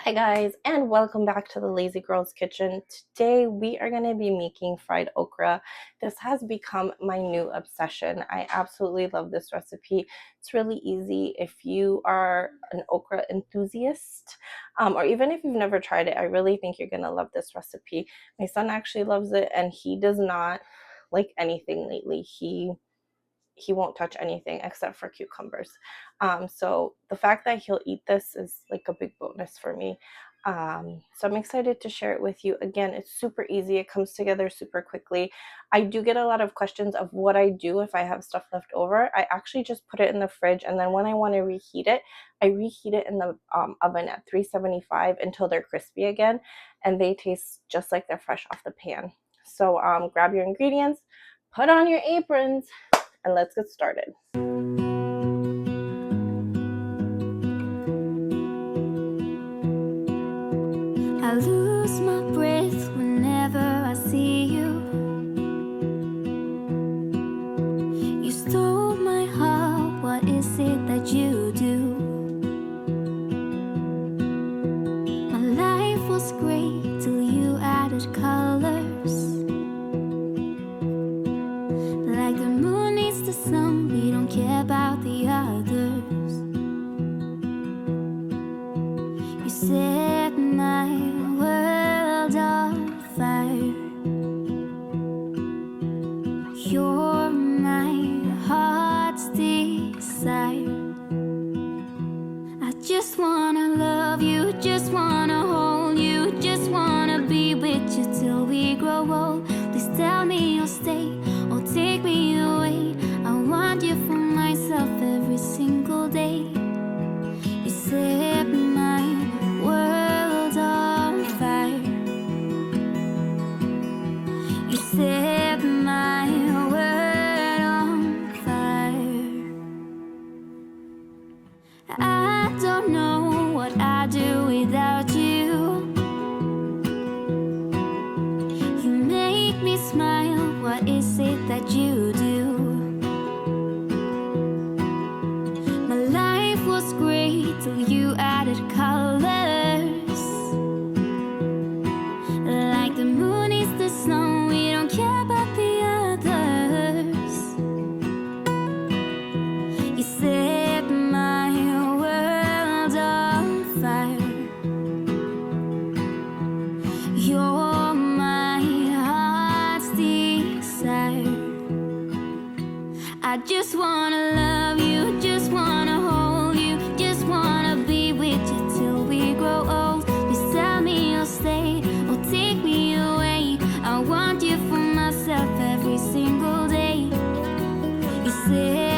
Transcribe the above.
Hi guys, and welcome back to the Lazy Girls Kitchen. Today we are going to be making fried okra. This has become my new obsession. I absolutely love this recipe. It's really easy if you are an okra enthusiast, or even if you've never tried it. I really think you're going to love this recipe. My son actually loves it, and he does not like anything lately. He won't touch anything except for cucumbers. So the fact that he'll eat this is like a big bonus for me. So I'm excited to share it with you. Again, it's super easy. It comes together super quickly. I do get a lot of questions of what I do if I have stuff left over. I actually just put it in the fridge, and then when I want to reheat it, I reheat it in the oven at 375 until they're crispy again, and they taste just like they're fresh off the pan. So grab your ingredients, put on your aprons, and let's get started. I lose my breath whenever I see you. You stole my heart, what is it that you do? My life was great till you added colors. Like the moon needs the sun, we don't care about the others. You set my world on fire. You're my heart's desire. I just wanna love you, just wanna hold you, just wanna be with you till we grow old. Please tell me you'll stay or take me away. I want you for myself every single day. You set my world on fire. You set my world on fire. I don't know what I'd do without you. You make me smile, what is it that you do? My life was great till you added colors. Like the moon is the snow, we don't care about the others. You set my world on fire. You're my heart's desire. I just wanna love you, just wanna hold you, just wanna be with you till we grow old. Please tell me you'll stay or take me away. I want you for myself every single day. You say